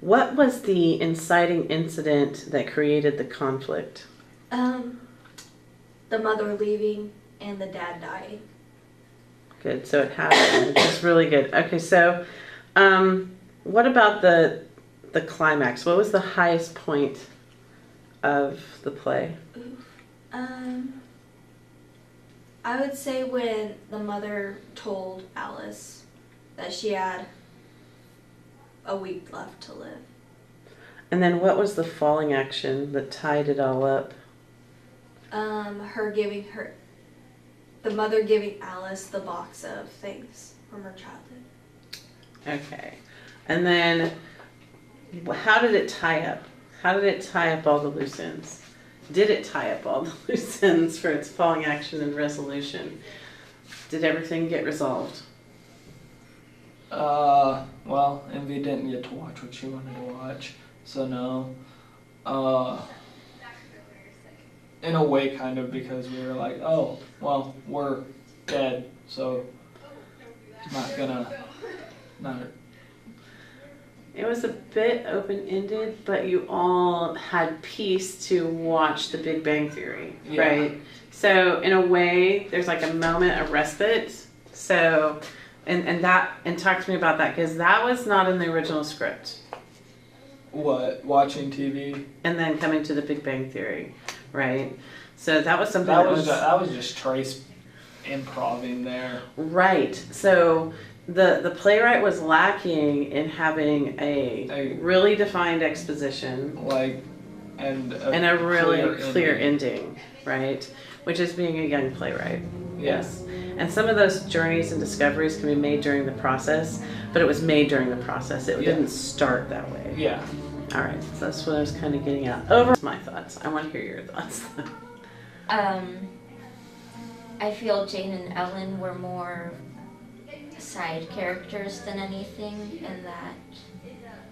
What was the inciting incident that created the conflict? The mother leaving and the dad dying. Good. So it happened. It's really good. Okay. So, what about the climax? What was the highest point of the play? I would say when the mother told Alice that she had a week left to live. And then what was the falling action that tied it all up? The mother giving Alice the box of things from her childhood. Okay. And then how did it tie up? How did it tie up all the loose ends? Did it tie up all the loose ends for its falling action and resolution? Did everything get resolved? Well, Envy didn't get to watch what she wanted to watch, so no. In a way, kind of, because we were like, oh, well, we're dead, so it's not. It was a bit open-ended, but you all had peace to watch The Big Bang Theory, Yeah. right? So in a way, there's like a moment of respite. So, and talk to me about that, because that was not in the original script. What, watching TV? And then coming to The Big Bang Theory, right? So that was something That was just Trace improving there. right. So the playwright was lacking in having a really defined exposition, and a really clear ending, right? Which is being a young playwright. Yes. And some of those journeys and discoveries can be made during the process, but it was made during the process. It didn't start that way. Yeah. All right. So that's what I was kind of getting at. Over my thoughts. I want to hear your thoughts. I feel Jane and Ellen were more side characters than anything, and that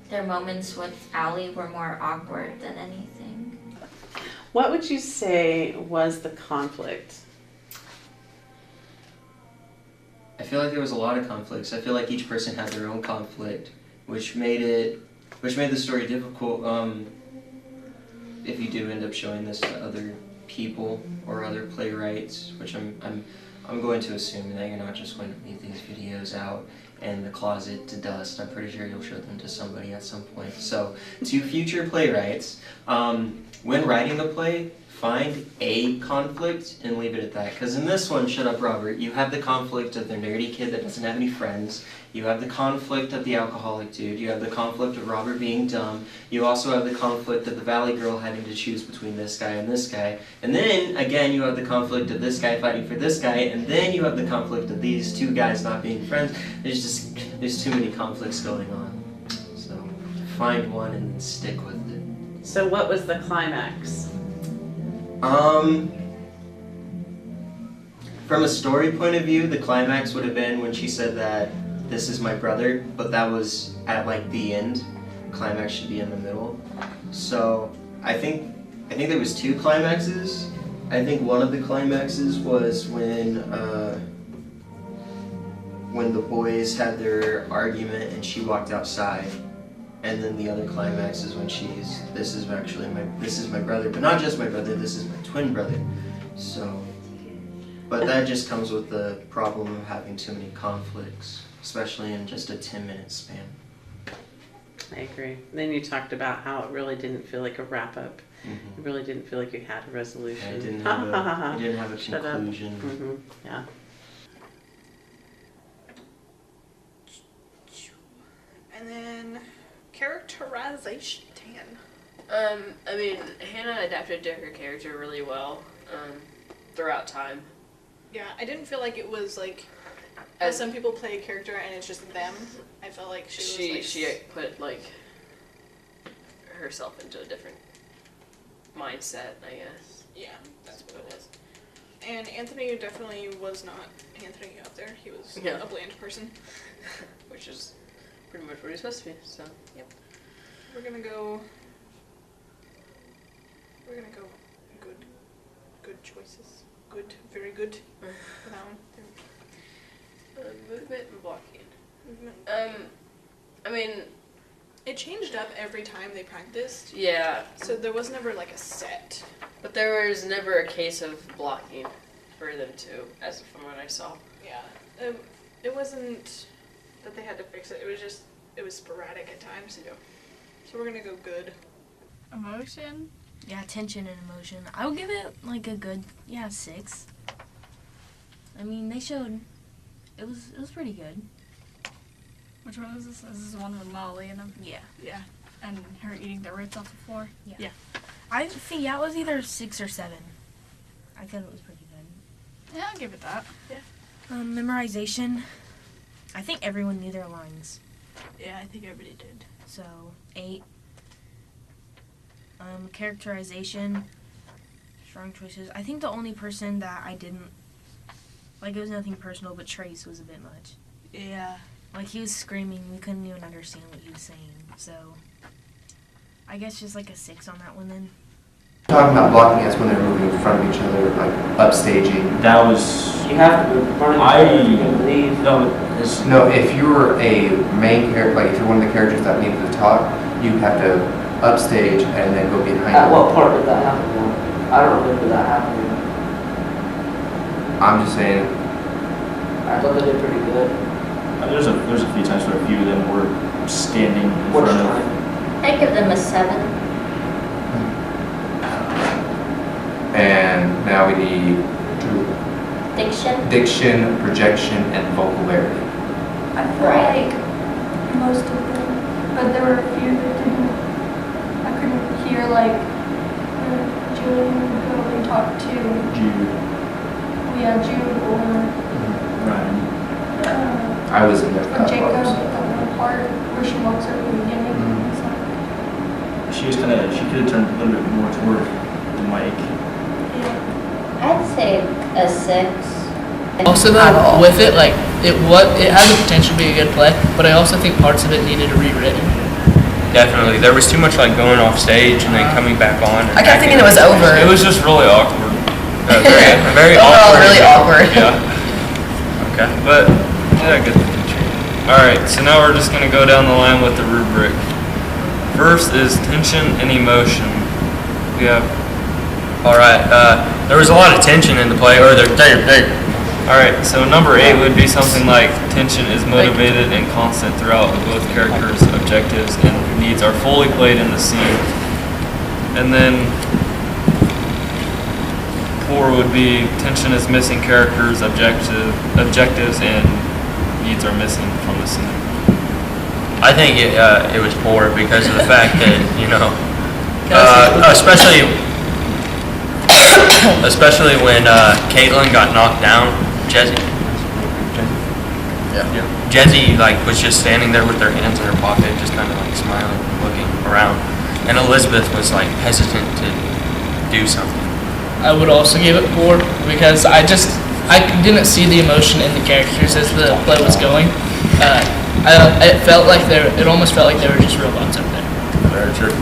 their moments with Allie were more awkward than anything. What would you say was the conflict? I feel like there was a lot of conflicts. I feel like each person had their own conflict, which made the story difficult. If you do end up showing this to other people or other playwrights, which I'm going to assume that you're not just going to leave these videos out in the closet to dust. I'm pretty sure you'll show them to somebody at some point. So, to future playwrights, when writing the play, find a conflict and leave it at that. Because in this one, Shut Up Robert, you have the conflict of the nerdy kid that doesn't have any friends. You have the conflict of the alcoholic dude. You have the conflict of Robert being dumb. You also have the conflict of the Valley Girl having to choose between this guy and this guy. And then, again, you have the conflict of this guy fighting for this guy. And then you have the conflict of these two guys not being friends. There's too many conflicts going on. So, find one and stick with it. So what was the climax? From a story point of view, the climax would have been when she said that this is my brother, but that was at like the end. Climax should be in the middle. So I think there was two climaxes. I think one of the climaxes was when the boys had their argument and she walked outside. And then the other climax is when this is my brother, but not just my brother, this is my twin brother. So, but that just comes with the problem of having too many conflicts, especially in just a 10-minute span. I agree. Then you talked about how it really didn't feel like a wrap-up. Mm-hmm. It really didn't feel like you had a resolution. It didn't have a Shut conclusion. Up. Mm-hmm. Yeah. And then characterization, Tan. I mean, Hannah adapted to her character really well throughout time. Yeah, I didn't feel like it was like as some people play a character and it's just them. I felt like she put like herself into a different mindset, I guess. Yeah, that's what it is. And Anthony definitely was not Anthony out there. He was a bland person. Which is pretty much what he's supposed to be, so. Yep. We're gonna go good choices. Good, very good for that one. Movement and blocking. Movement. I mean, It changed up every time they practiced, Yeah, so there was never like a set. but there was never a case of blocking for them two, as from what I saw. Yeah. It wasn't that they had to fix it. It was just it was sporadic at times. Yeah. So we're gonna go good. Emotion? Yeah, tension and emotion. I would give it like a good 6. I mean, they showed it was pretty good. Which one is this? This is the one with Molly and them. Yeah. Yeah. And her eating the roots off the floor. Yeah. I think it was either 6 or 7. I thought it was pretty good. Yeah, I'll give it that. Memorization. I think everyone knew their lines. Yeah, I think everybody did. So 8. Characterization. Strong choices. I think the only person that I didn't like, it was nothing personal, but Trace was a bit much. Yeah. Like, he was screaming. We couldn't even understand what he was saying. So I guess just like a 6 on that one then. Talking about blocking us when they're moving in front of each other, like upstaging. That was. You have to move in front of each other if you're gonna leave. No, it's, No, if you were a main character, like if you're one of the characters that needed to talk, you have to upstage and then go behind. At what part did that happen though? I don't remember that happening. I'm just saying. I thought they did pretty good. there's a few times where a few of them were standing in Which front of. time? I give them a 7. And now we need Diction. diction, projection, and vocabulary. I feel like most of them, but there were a few that didn't. I couldn't hear like Julian would go and talk to Jude, Jude or Ryan. I was in there for that Jacob part. at that one part where she walks over the beginning. And it's like, She could have turned a little bit more toward the mic. yeah. I'd say a 6. Also though, with it, like, it had the potential to be a good play, but I also think parts of it needed to be rewritten. Definitely. There was too much like going off stage and then coming back on. I kept thinking it was over. It was just really awkward. Very Overall, awkward. really awkward. Yeah. Okay. But yeah, good teacher. Alright, so now we're just gonna go down the line with the rubric. First is tension and emotion. We have Alright, there was a lot of tension in the play, or there. Alright, so number 8 would be something like tension is motivated and constant throughout both characters' objectives and needs are fully played in the scene. And then 4 would be tension is missing characters' objectives and needs are missing from the scene. I think it was poor because of the fact that, especially when Caitlin got knocked down, Jezzy was just standing there with her hands in her pocket, just kind of smiling, looking around, and Elizabeth was hesitant to do something. I would also give it 4 because I didn't see the emotion in the characters as the play was going. It almost felt like they were just robots up there. Very true.